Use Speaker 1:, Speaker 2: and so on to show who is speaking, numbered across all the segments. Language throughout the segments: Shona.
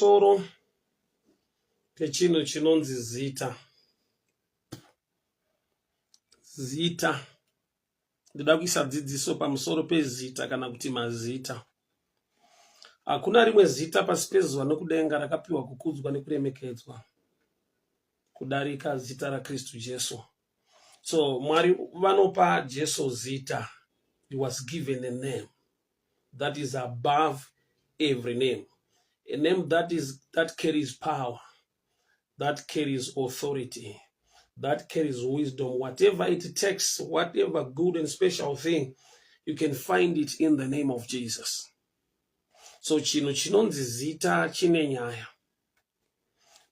Speaker 1: pamusoro pechinhu chinonzi zita. Zita. Ndoda kuisa dzidziso pamusoro pezita kana kuti mazita. Hakuna rimwe zita pasi pezuva nokudenga rakapiwa kukudzwa nekuremekedzwa kudarika zita raKristu Jesu. So Mwari vanopa Jesu zita. He was given a name that is above every name. A name that carries power, that carries authority, that carries wisdom. Whatever it takes, whatever good and special thing, you can find it in the name of Jesus. So chino chinonzi zita chine nyaya.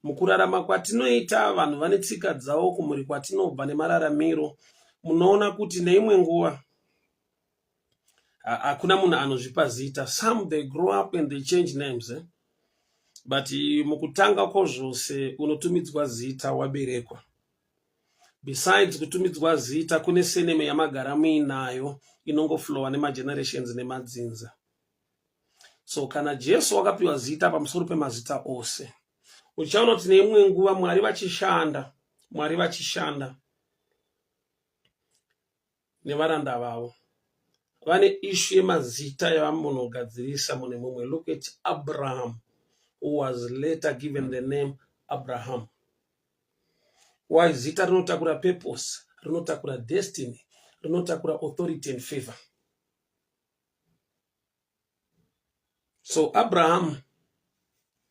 Speaker 1: Mukurarama kwatinoita vanhu vane tsika dzavo kumuri kwatinobva nemararamiro, munoona kuti neimwe nguva hakuna munhu anozvipa zita. Some they grow up and they change names, but mukutanga kwozvose unotumidzwa zita waberekwa. Besides kutumidzwa zita, kune seneme yamagara muinayo inongoflowa nemagenerations nemadzinza. So kana Jesu wakapiwa zita pamusoro pemazita ose, uchaona kuti neimwe nguva Mwari vachishanda nevaranda vavo vane ishu yemazita yavamunogadzirisa mune mumwe. Look at Abraham, who was later given the name Abraham. Why? Zita rinotakura purpose, rinotakura destiny, rinotakura authority and favor. So Abraham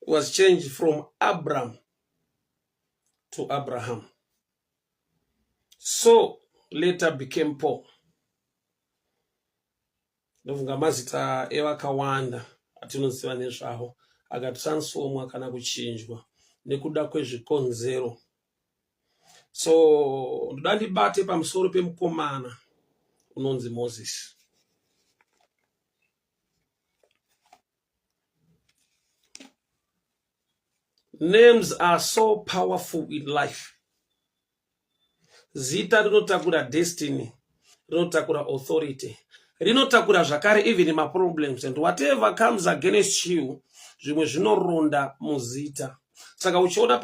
Speaker 1: was changed from Abram to Abraham. So later became Paul. Ndofunga mazita evakawanda atinoziva nezvawo akatransformwa kana kuchinjwa nekuda kwezvikonzero. So ndoda ndibate pamusoro pemukomana unonzi Moses. Names are so powerful in life. Zita rinotakura destiny, rinotakura authority, rinotakura zvakare even my problems, and whatever comes against you, zvimwe zvinoronda muzita. Saka uchiona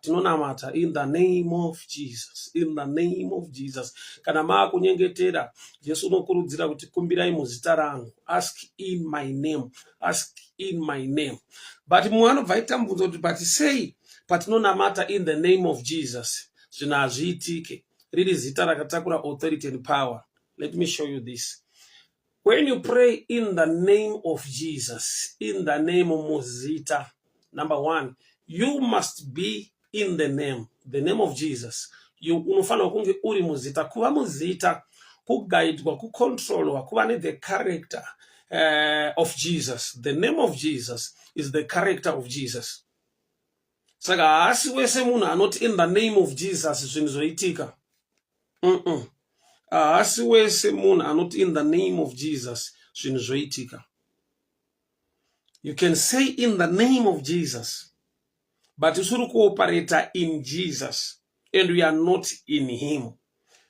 Speaker 1: tinonamata in the name of Jesus, in the name of Jesus. Kana maakunyengetera, Jesu unokurudzira kuti kumbirai muzita rangu. Ask in my name, ask in my name. But muanobva ita mubvunzo kuti but say patinonamata in the name of Jesus, zvino hazviitike. Riri zita rakatakura authority and power. Let me show you this. When you pray in the name of Jesus, in the name of muzita, number one, you must be in the name of Jesus. You unofanira kunge uri muzita. Kuva muzita, kuguidwa, kucontrolwa, kuva ne the character of Jesus. The name of Jesus is the character of Jesus. Saka haasi wese munhu anoti in the name of Jesus zvinhu zvoitika. Haasi wese munhu anoti in the name of Jesus zvinhu zvoitika. You can say in the name of Jesus, but usuri kuoperate in Jesus and we are not in him.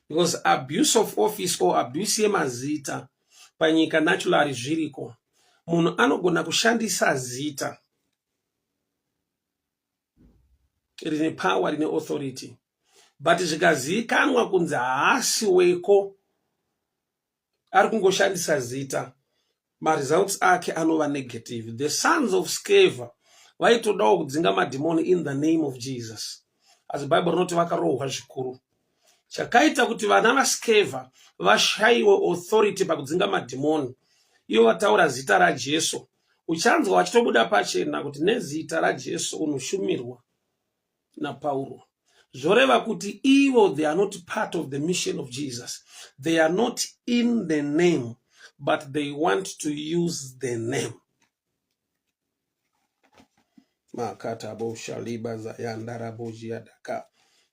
Speaker 1: Because abuse of office or abuse yemazita panyika naturally zviriko. Munhu anogona kushandisa zita rine power, rine authority, but zvikazivikanwa kunzi haasi weko ari kungoshandisa zita, ma results ake anova negative. The sons of Sceva vaitodawo kudzinga madhimoni in the name of Jesus, asi Bible rinoti vakarohwa zvikuru. Chakaita kuti vana vaSceva vashaiwe authority pakudzinga madhimoni, ivo vataura zita raJesu. Uchanzwa vachitobuda pachena kuti nezita raJesu unoshumirwa naPauro. Zvoreva kuti ivo, they are not part of the mission of Jesus. They are not in the name, but they want to use the name. Makata bo shaliba za yandara boji yadaka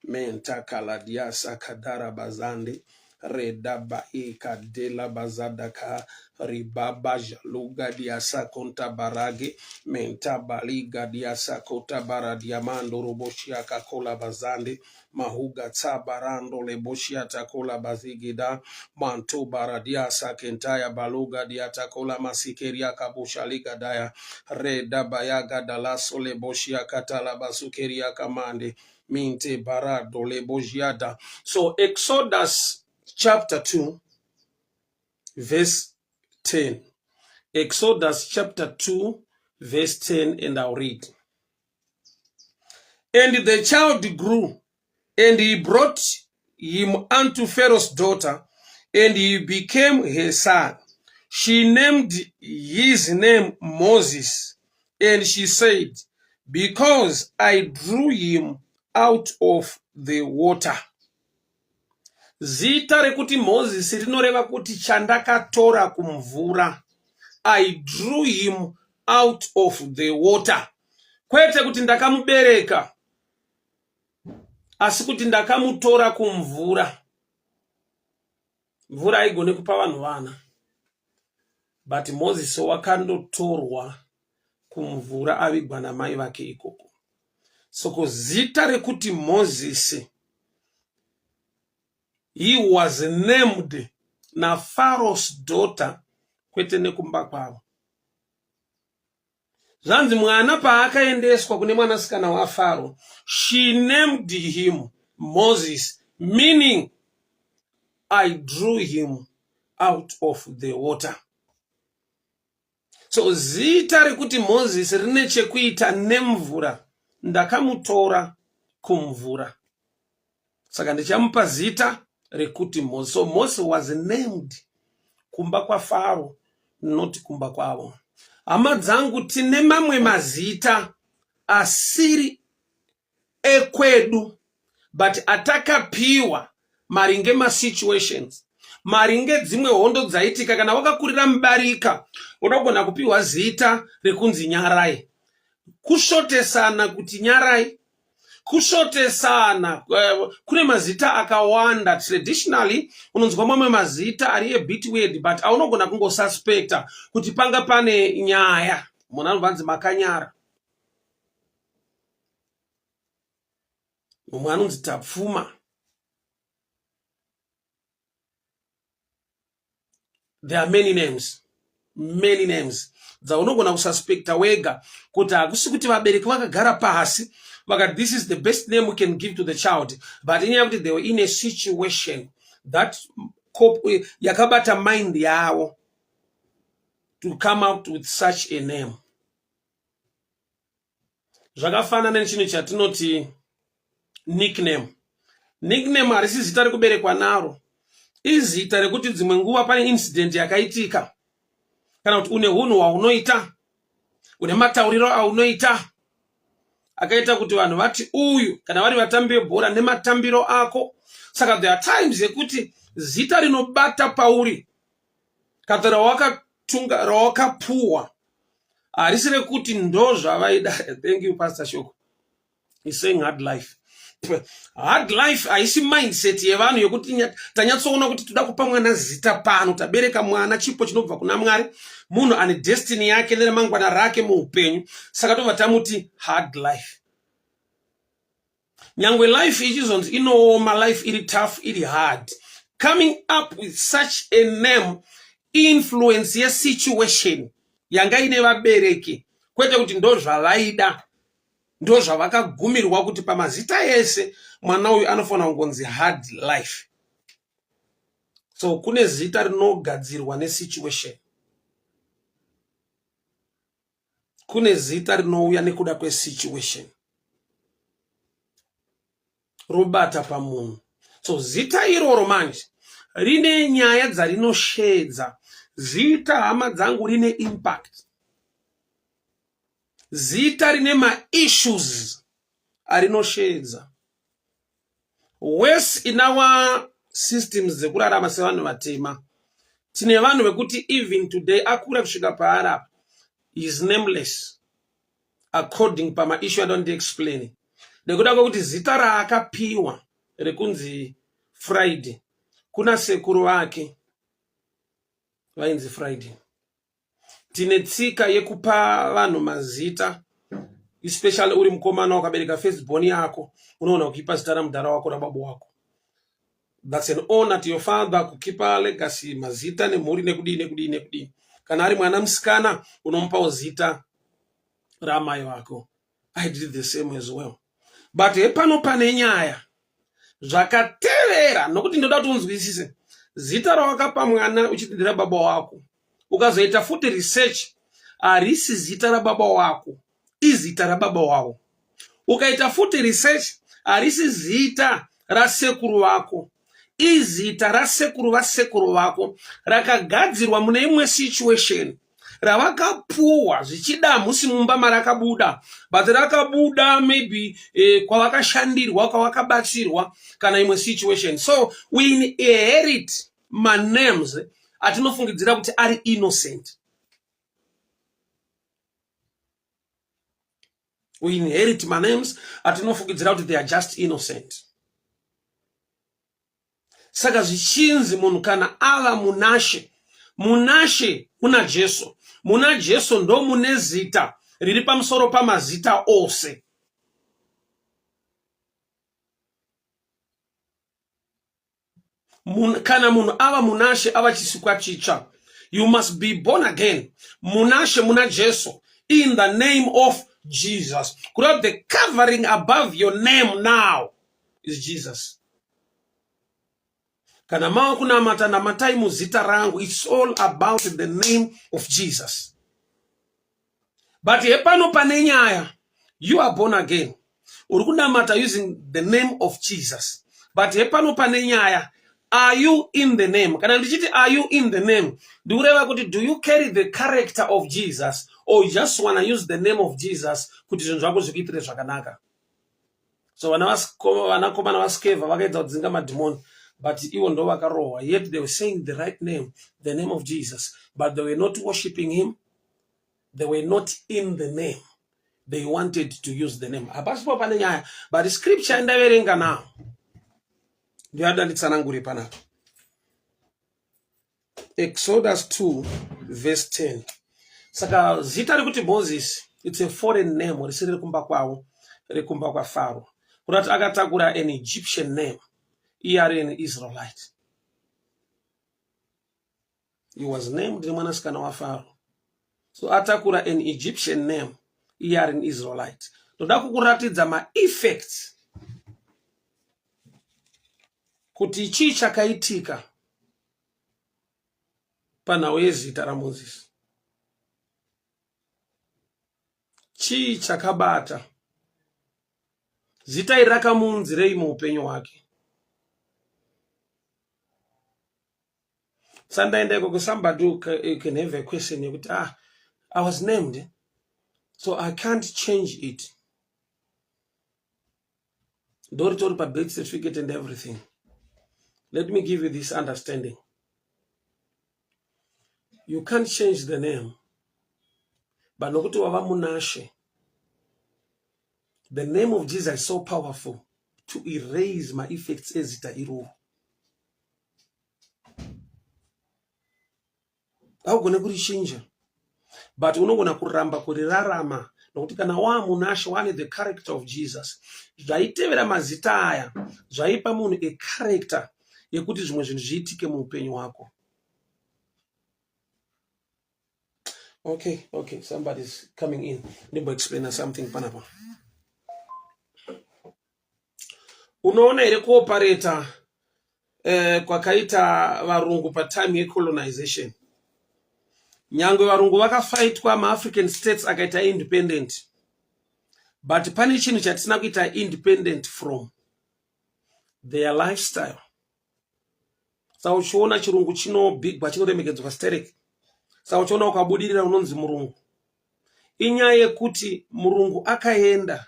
Speaker 1: menta kaladiasa kadara bazande redaba ika dela bazadaka ribaba jaluga diasa konta barage menta baliga diasa kota baradiamando roboshia kakola bazande mahuga tabarando leboshia takola bazigida manto baradiasa kentaya baluga diatakola masikeria kabushalika daya redaba yaga dalaso leboshia katala basukeria kamande minte barado lebojiada. So Exodus chapter 2 verse 10. Exodus chapter 2 verse 10, and I'll read. And the child grew, and he brought him unto Pharaoh's daughter, and he became her son. She named his name Moses, and she said, because I drew him out of the water. Zita rekuti Moses rinoreva kuti chandakatora kumvura. I drew him out of the water. Kwete kuti ndakamubereka, asi kuti ndakamutora kumvura. Mvura haigone kupa vanhu vana. But Moses wakandotorwa kumvura avigwa namai vake ikoko. Soko zita rekuti Moses, he was named na Pharaoh's daughter kwete nekumba kwavo. Zvanzi mwana paakaendeswa kune mwanasikana wa Pharaoh, she named him Moses, meaning I drew him out of the water. So zita rekuti Moses rine chekuita nemvura, ndakamutora kumvura. Saka ndichamupa zita rekuti Moses. So Moses was named kumba kwa Pharaoh, not kumba kwavo. Hama dzangu tine mamwe mazita asiri ekwedu, but atakapiwa maringe ma situations, maringe dzimwe hondo dzaitika. Kana wakakurira mubarika, unogona kupiwa zita rekunzi Nyarai. Kushotesana kuti Nyarai, kushotesana. Kune mazita akawanda. Traditionally unonzwa mamwe mazita ari a bit weird, but aunogona kungo suspecta kuti panga pane nyaya. Muna vanzi Makanyara, mumwe anonzi Tapfuma. There are many names, many names. Dzaunogona kususpecta wega kuti hakusi kuti vabereki vakagara pasi vakati this is the best name we can give to the child, but inyaya kuti they were in a situation that yakabata mind yavo to come out with such a name. Zvakafanana nechinhu chatinoti nickname. Nickname harisi zita rekuberekwa naro, izita rekuti dzimwe nguva pane incident yakaitika, kana kuti une hunhu hwaunoita, une matauriro aunoita akaita kuti vanhu vati uyu, kana vari vatambi vebhora nematambiro ako. Saka there are times yekuti zita rinobata pauri kana rawakatunga rawakapuwa harisi rekuti ndo zvavaida. Thank you Pastor Shoko. He's saying hard life. Hard life haisi mindset yevanhu yekuti tanyatsoona kuti toda kupa mwana zita pano, tabereka mwana chipo chinobva kuna Mwari, munhu ane destiny yake neremangwana rake muupenyu. Saka tobva tamuti hard life. Nyangwe life ichizonzi inooma, life iri tough, iri hard, coming up with such a name influence ye situation yanga ine vabereki, kwete kuti ndo zvavaida, ndo zvavakagumirwa kuti pamazita ese mwana uyu anofanira kungonzi hard life. So kune zita rinogadzirwa nesituation, kune zita rinouya nekuda kwesituation, robata pamunhu. So zita iroro manje rine nyaya dzarinoshedza. Zita hama dzangu rine impact. Zita rine ma-issues arinoshedza. Worse in our systems dzekurarama sevanhu vatema, tine vanhu vekuti even today akura kusvika paara is nameless according pama issue I don't explain. Nekuda kwekuti zita raakapiwa rekunzi Friday kuna sekuru wake vainzi Friday. Tine tsika yekupa vanhu mazita, especially uri mukomana wakabereka firstborn yako, unoona ukipa zita ramudhara wako rababa wako. That's an honor to your father kukipa legacy mazita nemhuri nekudini. Kana ari mwana musikana unomupawo zita ramai wako. I did the same as well. But hepano pane nyaya zvakatevera, nokuti ndoda kuti unzwisise. Zita rawakapa mwana uchidira baba wako, ukazoita futi research, harisi zita rababa wako, izita rababa wako. Ukaita futi research, harisi zita rasekuru wako, izita rasekuru vasekuru vako, rakagadzirwa mune imwe situation ravakapuwa zvichida musi mumba marakabuda, but rakabuda maybe kwavakashandirwa, kwavakabatsirwa kana imwe situation. So we inherit names atinofungidzira kuti ari innocent. We inherit names atinofungidzira kuti they are just innocent. Saka zvichinzi munhu kana ava munashe, munashe muna Jesu, muna Jesu ndo mune zita riri pamusoro pamazita ose. Kana munhu ava munashe, ava chisikwa chicha, you must be born again. Munashe muna Jesu, in the name of Jesus. Could the covering above your name now is Jesus. Kana mawa kuna matana matai muzita rangu, it's all about the name of Jesus. But hepano pane nyaya, you are born again. Urukuna mata using the name of Jesus. But hepano pane nyaya, are you in the name? Kana ndichiti are you in the name? Do you carry the character of Jesus, or you just want to use the name of Jesus kuti zvinhu zvako zvikitire zvakanaka? So vanakomana vaskeva vakaedza kudzinga madhimoni, but ivo ndo vakarohwa, yet they were saying the right name, the name of Jesus, but they were not worshiping him. They were not in the name. They wanted to use the name. Hapasipo pane nyaya, but the scripture ndaverenga now. Ndiada nditsanangure panapa. Exodus 2 verse 10. Saka zita rekuti Moses, it's a foreign name, risiri kumba kwao, rikumba kwa Pharaoh. Kurati akatakura an Egyptian name, iye an Israelite. He was named mwanasikana wa Pharaoh. So atakura an Egyptian name, iye an Israelite. Ndoda kukuratidza ma effects kuti chii chakaitika panhau yezita raMozisi. Chii chakabata zita iri rakamuunzirei muupenyu hwake. Sandaenda ku somebody who can have a question yekuti I was named, so I can't change it. Tori pa birth certificate and everything. Let me give you this understanding. You can't change the name, but nokuti wava munashe, the name of Jesus is so powerful to erase my effects ezita iru. Haugone kurichinja, but unogona kuramba kurirarama nokuti kana wa munashe wane the character of Jesus. Zvaitevera mazita aya zvaipa munhu a character yekuti zvimwe zvinhu zviitike muupenyu hwako. Okay, somebody's coming in. Nimbo explain something panapa. Unoona ere kuopareta kwakaita varungu pa time yecolonization. Nyangwe varungu vakafaitwa ma-African states akaita independent. But pane chinhu chatisina kuita independent from their lifestyle. Sa uchiona chirungu chinobigwa chinoremekedzwa stereki. Sa uchiona ukabudirira unonzi murungu. Inyaya yekuti murungu akaenda,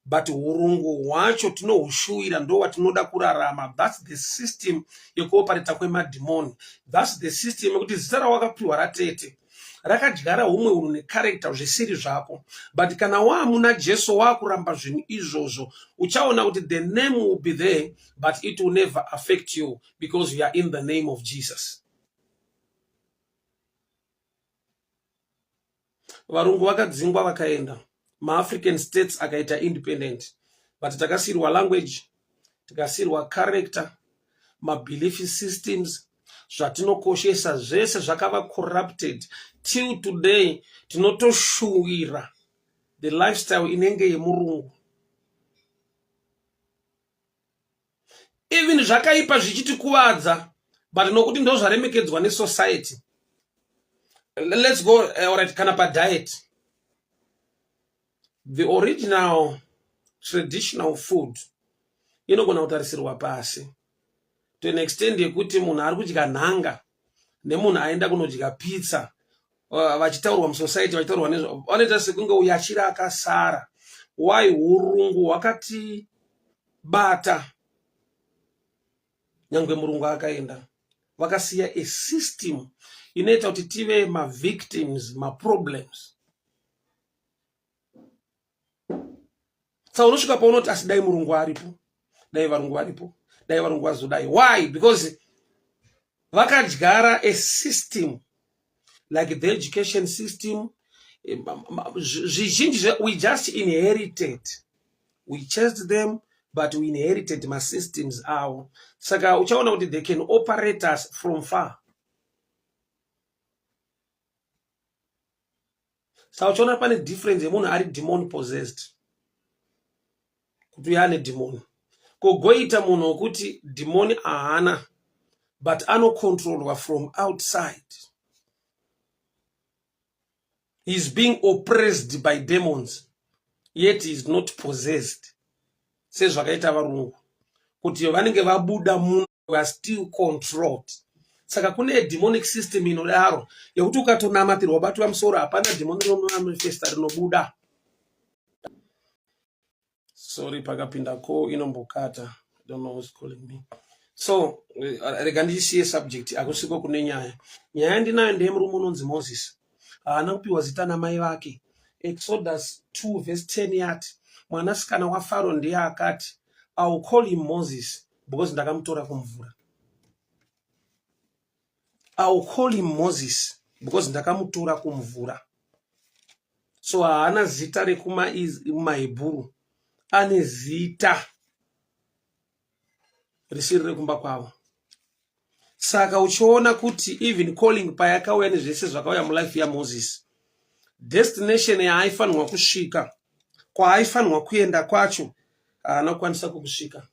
Speaker 1: but urungu hwacho tinohushuwira ndo watinoda kurarama. That's the system yekuopareta kwemadhimoni. That's the system yekuti zita rawakapiwa ratete rakadyara humwe unhu necharacter zvisiri zvako. But kana waamuna Jesu waakuramba zvinhu izvozvo, uchaona kuti the name will be there, but it will never affect you because you are in the name of Jesus. Varungu vakadzingwa vakaenda, ma-African states akaita independent, but takasirwa language, takasirwa character, ma-belief systems, zvatinokoshesa zvese zvakava corrupted. Till today tinotoshuwira the lifestyle inenge yemurungu. Even zvakaipa zvichitikuvadza, but nokuti ndo zvaremekedzwa nesociety. Let's go alright, kana padiet. The original traditional food inogona kutarisirwa pasi to an extent yekuti munhu ari kudya nhanga nemunhu aenda kunodya pizza, vachitaurwa musociety, vachitaurwa nezvo, vanoita sekunge uyu achiri akasara. Why? Urungu hwakati bata. Nyangwe murungu akaenda, vakasiya a system inoita kuti tive ma-victims, ma-problems. Saka unosvika paunoti asi dai murungu aripo, dai varungu varipo, dai varungu vazodai. Why? Because vakadyara a system like the education system. We just inherited. We chased them, but we inherited my systems avo. Saka uchaona kuti they can operate us from far. Saka uchaona pane difference yemunhu ari demon possessed. Kuti uya ane demon. Kogoita munhu wokuti demon ahana, but anocontrolwa from outside. He's being oppressed by demons, yet he is not possessed. Sezvakaita varungu. Kuti vanenge vabuda munhu, we are still controlled. Saka kune demonic system inodaro, yekuti ukatonamatirwa wabatwa musoro hapana demon rinomanifesta rinobuda. Sorry, pakapinda ko inombokata. I don't know who's calling me. So, rega ndisiye subject, akusiko kune nyaya. Nyaya ndinayo ndeyemurume unonzi Moses. Haana kupiwa zita namai vake. Exodus 2 verse 10 yati, mwanasikana waFaro ndiye akati, I will call him Moses because ndakamutora kumvura. I will call him Moses because ndakamutora kumvura. So haana zita rekumaHebrew, ane zita risiri rekumba kwavo. Saka uchiona kuti even calling payakauya nezvese zvakauya mulife yaMoses, destination yaaifanirwa kusvika, kwaaifanirwa kuenda kwacho, haana kukwanisa kusvika.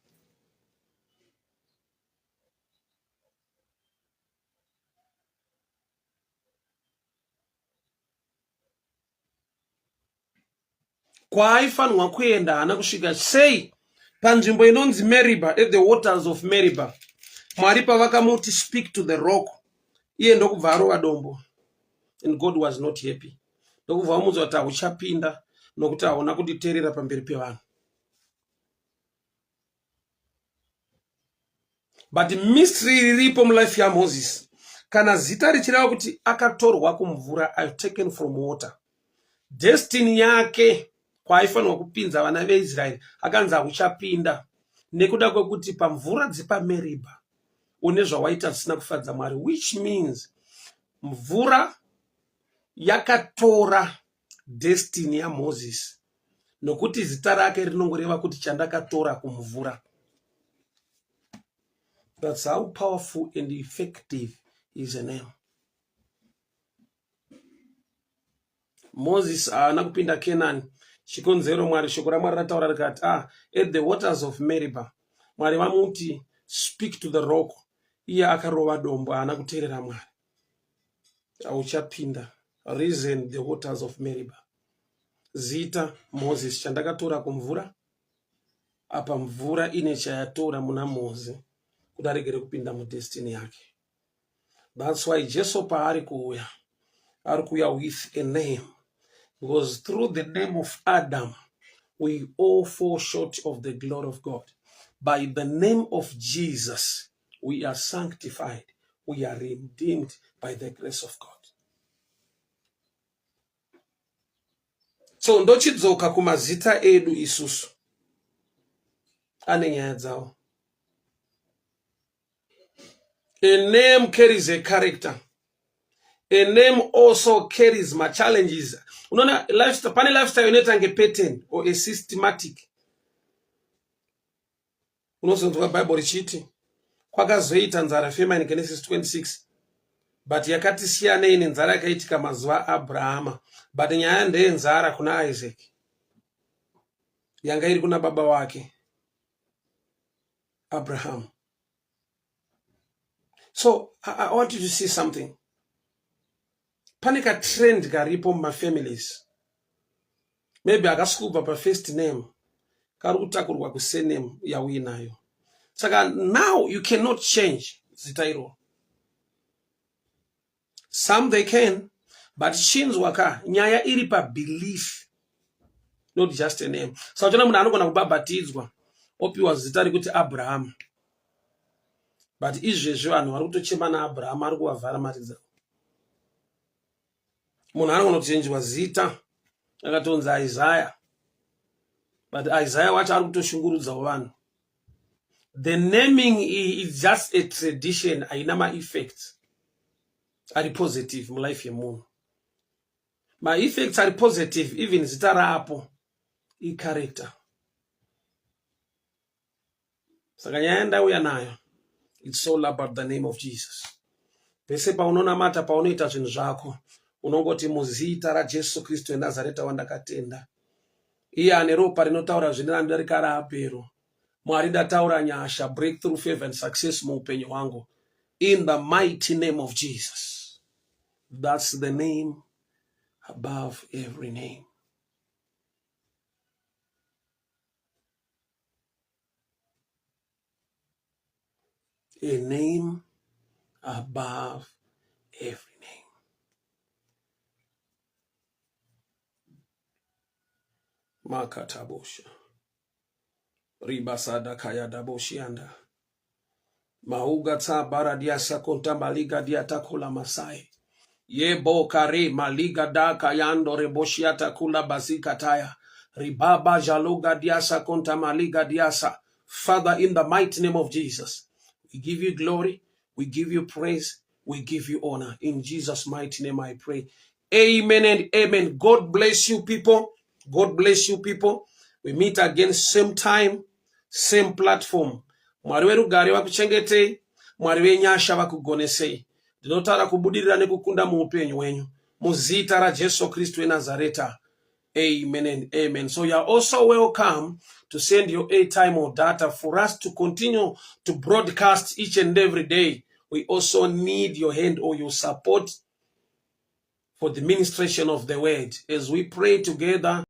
Speaker 1: Kwaaifanirwa kuenda haana kusvika. Sei panzvimbo inonzi Meribah, at the waters of Meribah, Mwari pavakamuti speak to the rock, iye ndokubva arova dombo, and God was not happy. Ndokubva vamudza kuti hauchapinda nokuti hauna kunditeerera pamberi pevanhu. But mystery riripo mulife yaMoses. Kana zita richireva kuti akatorwa kumvura, I've taken from water. Destiny yake kwaaifanirwa kupinza vana veIsraeri akanzi hauchapinda nekuda kwekuti pamvura dzepaMeribah une zvawaita zvisina kufadza Mwari, which means mvura yakatora destiny yaMoses nokuti zita rake rinongoreva kuti chandakatora kumvura. That's how powerful and effective is a name. Moses haana kupinda Canaan. Chikonzero Mwari, shoko raMwari rataura rikati, at the waters of Meribah, Mwari vamuti speak to the rock, iye akarova dombo, haana kuteerera Mwari. Hauchapinda. Reason, the waters of Meribah. Zita Moses, chandakatora kumvura, apa mvura ine chayatora muna Moses kuti aregere kupinda mudestiny yake. That's why Jesu paari kuuya, ari kuuya with a name. Because through the name of Adam, we all fall short of the glory of God. By the name of Jesus, we are sanctified. We are redeemed by the grace of God. So ndochidzoka kumazita edu isusu ane nyaya dzawo. A name carries a character. A name also carries my challenges. Unaona lifestyle, pane lifestyle inaita nge pattern or a systematic. Unozonzwa Bible richiti kwakazoita nzara famine Genesis 26. But yakati siyana ine nzara yakaitika mazuva Abrahama. But nyaya ndeyenzara kuna Isaac. Yanga iri kuna baba wake Abraham. So I want you to see something. Panika trend karipo ma families. Maybe akaskupa pa first name. Karutakurwa ku surname ya winayo. Saka now you cannot change zita iro. Some they can, but chinzwaka nyaya iri pa belief, not just a name. So jana munhu anogona kubhabhatidzwa opiwa zita rekuti Abraham. But izvezvo vanhu vari kutochema naAbraham ari kuvavhara mari dzavo. Munhu anogona kuchenjwa zita akatonzi Isaiah. But Isaiah wacho ari kutoshungurudzawo vanhu. The naming is just a tradition, haina ma-effects. Ari positive mu life yemunhu. Ma-effects are positive, even zita rapo i-character. Saka nyaya ndauya nayo. It's all about the name of Jesus. Pese paunonamata paunoita zvinhu zvako, unongoti muzita raJesu Kristu weNazareta wandakatenda. Iye ane ropa rinotaura zvinodarika raapero. Mwari dataura nyasha, breakthrough, favor and success muupenyu hwangu. In the mighty name of Jesus. That's the name above every name. A name above every name. Makatabosha. Ribasada kayada boshianda. Mauga ta baradiasa konta maliga diatakula masai. Yebo kare maliga da kayando reboshiata kula bazika taya. Ribaba jaluga diasa konta maliga diasa. Father, in the mighty name of Jesus, we give you glory, we give you praise, we give you honor. In Jesus' mighty name I pray. Amen and amen. God bless you people. God bless you people. We meet again same time, same platform. Mwari werugare vakuchengetei, Mwari wenyasha vakugonesei. Ndinotaura kubudirira nekukunda muupenyu wenyu. Muzita raJesu Kristu weNazareta. Amen and amen. So you are also welcome to send your airtime or data for us to continue to broadcast each and every day. We also need your hand or your support for the ministration of the word as we pray together.